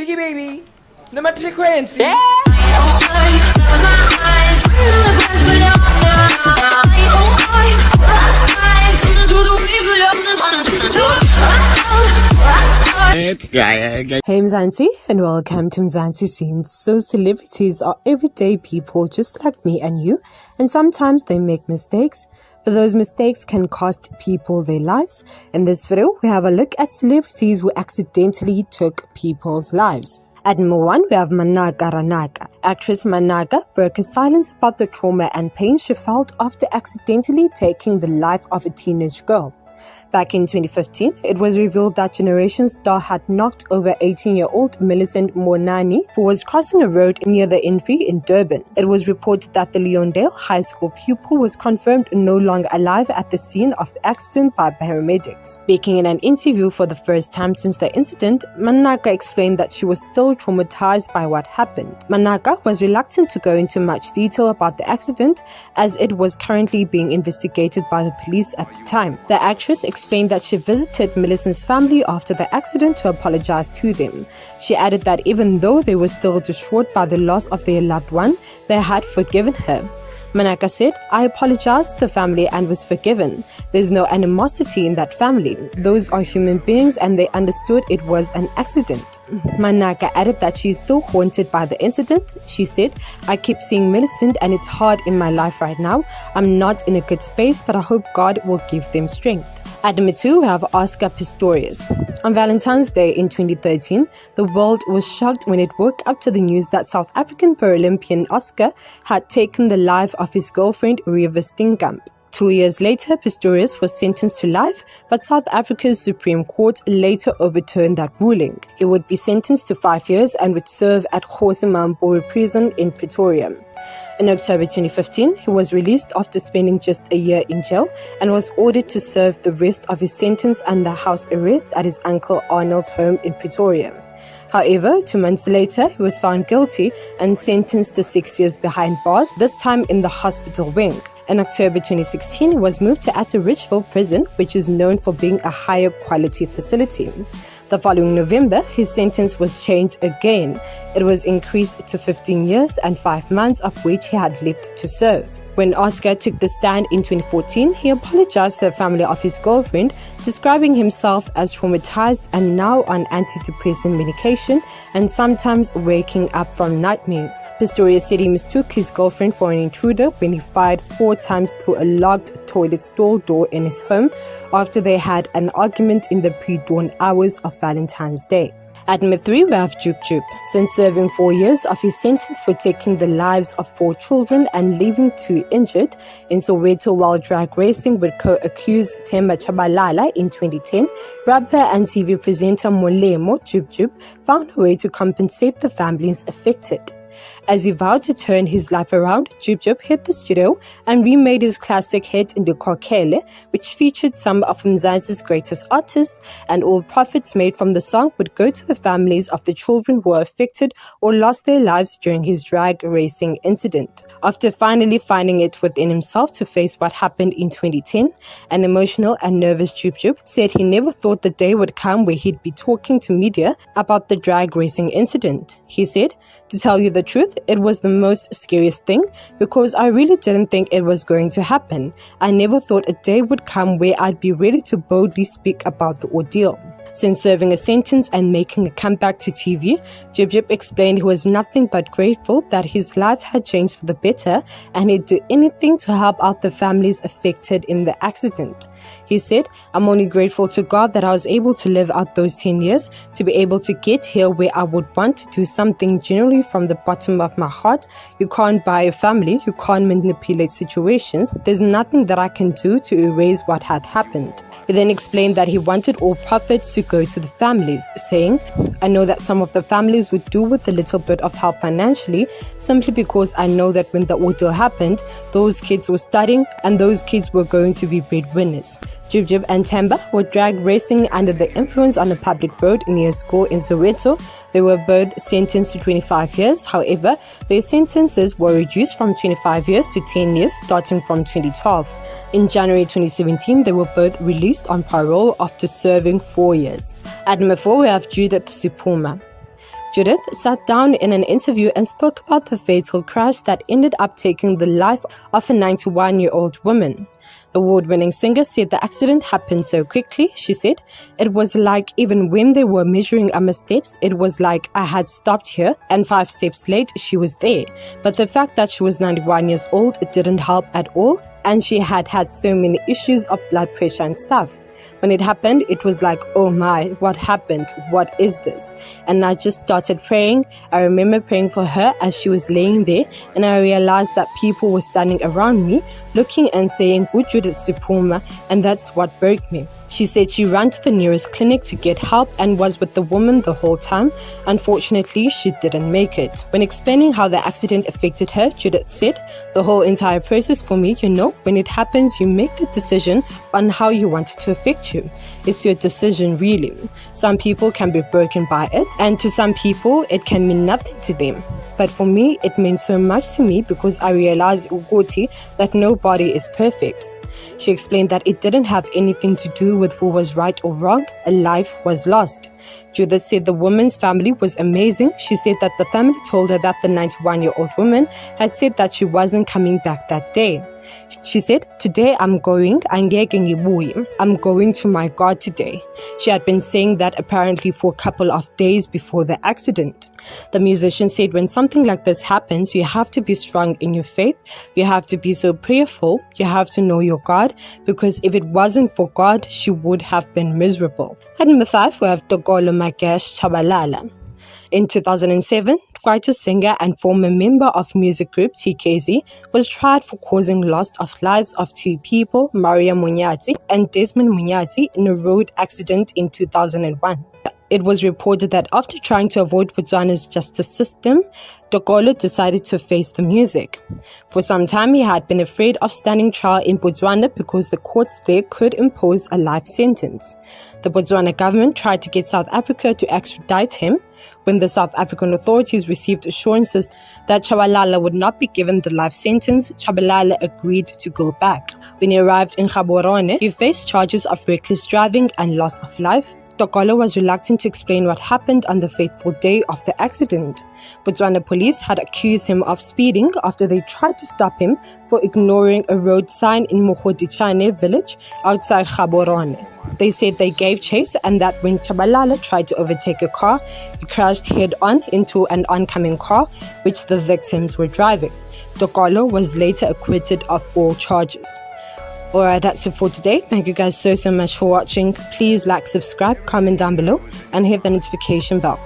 Tricky baby. No matter frequency. Hey Mzansi, and welcome to Mzansi Scenes. So celebrities are everyday people just like me and you, and sometimes they make mistakes, but those mistakes can cost people their lives. In this video, we have a look at celebrities who accidentally took people's lives. At number 1, we have Manaka RANAKA. Actress Manaka broke her silence about the trauma and pain she felt after accidentally taking the life of a teenage girl. Back in 2015, it was revealed that Generation star had knocked over 18-year-old Millicent Monani, who was crossing a road near the entry in Durban. It was reported that the Leondale High School pupil was confirmed no longer alive at the scene of the accident by paramedics. Speaking in an interview for the first time since the incident, Manaka explained that she was still traumatized by what happened. Manaka was reluctant to go into much detail about the accident, as it was currently being investigated by the police at the time. The actress explained that she visited Millicent's family after the accident to apologize to them. She added that even though they were still distraught by the loss of their loved one, they had forgiven her. Manaka said, "I apologized to the family and was forgiven. There's no animosity in that family. Those are human beings and they understood it was an accident." Manaka added that she is still haunted by the incident. She said, "I keep seeing Millicent and it's hard in my life right now. I'm not in a good space, but I hope God will give them strength." At number 2, we have Oscar Pistorius. On Valentine's Day in 2013, the world was shocked when it woke up to the news that South African Paralympian Oscar had taken the life of his girlfriend Reeva Steenkamp. 2 years later, Pistorius was sentenced to life, but South Africa's Supreme Court later overturned that ruling. He would be sentenced to 5 years and would serve at Kgosimampo Prison in Pretoria. In October 2015, he was released after spending just a year in jail and was ordered to serve the rest of his sentence under house arrest at his uncle Arnold's home in Pretoria. However, 2 months later, he was found guilty and sentenced to 6 years behind bars, this time in the hospital wing. In October 2016, he was moved to Atteridgeville Prison, which is known for being a higher quality facility. The following November, his sentence was changed again. It was increased to 15 years and 5 months, of which he had left to serve. When Oscar took the stand in 2014, he apologized to the family of his girlfriend, describing himself as traumatized and now on antidepressant medication and sometimes waking up from nightmares. Pistorius said he mistook his girlfriend for an intruder when he fired 4 times through a locked toilet stall door in his home after they had an argument in the pre-dawn hours of Valentine's Day. At number 3, we have Judith. Since serving 4 years of his sentence for taking the lives of 4 children and leaving 2 injured in Soweto while drag racing with co-accused TSHABALALA in 2010, rapper and TV presenter Molemo Judith found a way to compensate the families affected. As he vowed to turn his life around, Judith hit the studio and remade his classic hit TOKOLLO, which featured some of Mzansi's greatest artists, and all profits made from the song would go to the families of the children who were affected or lost their lives during his drag racing incident. After finally finding it within himself to face what happened in 2010, an emotional and nervous Judith said he never thought the day would come where he'd be talking to media about the drag racing incident. He said, "To tell you the truth, it was the most scariest thing because I really didn't think it was going to happen. I never thought a day would come where I'd be ready to boldly speak about the ordeal." Since serving a sentence and making a comeback to TV, Judith explained he was nothing but grateful that his life had changed for the better and he'd do anything to help out the families affected in the accident. He said, "I'm only grateful to God that I was able to live out those 10 years, to be able to get here where I would want to do something genuinely from the bottom of my heart. You can't buy a family, you can't manipulate situations. There's nothing that I can do to erase what had happened." He then explained that he wanted all profits to go to the families, saying, "I know that some of the families would do with a little bit of help financially, simply because I know that when the ordeal happened, those kids were studying and those kids were going to be breadwinners." Judith and Tamba were drag racing under the influence on a public road near a school in Soweto. They were both sentenced to 25 years. However, their sentences were reduced from 25 years to 10 years starting from 2012. In January 2017, they were both released on parole after serving 4 years. At number 4, we have Judith SEPHUMA. Judith sat down in an interview and spoke about the fatal crash that ended up taking the life of a 91-year-old woman. The award-winning singer said the accident happened so quickly. She said, "It was like even when they were measuring our steps, it was like I had stopped here and 5 steps late she was there. But the fact that she was 91 years old, it didn't help at all. And she had so many issues of blood pressure and stuff. When it happened, it was like, oh my, what happened? What is this?" And I just started praying. I remember praying for her as she was laying there, and I realized that people were standing around me, looking and saying, "Good Judith SEPHUMA," and that's what broke me. She said she ran to the nearest clinic to get help and was with the woman the whole time. Unfortunately, she didn't make it. When explaining how the accident affected her, Judith said, "The whole entire process for me, when it happens, you make the decision on how you want it to affect you. It's your decision, really. Some people can be broken by it, and to some people, it can mean nothing to them. But for me, it meant so much to me because I realized, Uguti, that nobody is perfect." She explained that it didn't have anything to do with who was right or wrong. A life was lost. Judith said the woman's family was amazing. She said that the family told her that the 91-year-old woman had said that she wasn't coming back that day. She said, "Today I'm going to my God today." She had been saying that apparently for a couple of days before the accident. The musician said when something like this happens, you have to be strong in your faith. You have to be so prayerful. You have to know your God, because if it wasn't for God, she would have been miserable. At number 5, we have TOKOLLO TSHABALALA. In 2007, writer, singer, and former member of music group TKZ was tried for causing loss of lives of 2 people, Maria Munyati and Desmond Munyati, in a road accident in 2001. It was reported that after trying to avoid Botswana's justice system, TOKOLLO decided to face the music. For some time, he had been afraid of standing trial in Botswana because the courts there could impose a life sentence. The Botswana government tried to get South Africa to extradite him. When the South African authorities received assurances that Tshabalala would not be given the life sentence, Tshabalala agreed to go back. When he arrived in Gaborone, he faced charges of reckless driving and loss of life. TOKOLLO was reluctant to explain what happened on the fateful day of the accident. Botswana police had accused him of speeding after they tried to stop him for ignoring a road sign in Mogodichane village outside Gaborone. They said they gave chase and that when Tshabalala tried to overtake a car, he crashed head-on into an oncoming car, which the victims were driving. TOKOLLO was later acquitted of all charges. Alright, that's it for today. Thank you guys so much for watching. Please like, subscribe, comment down below, and hit the notification bell.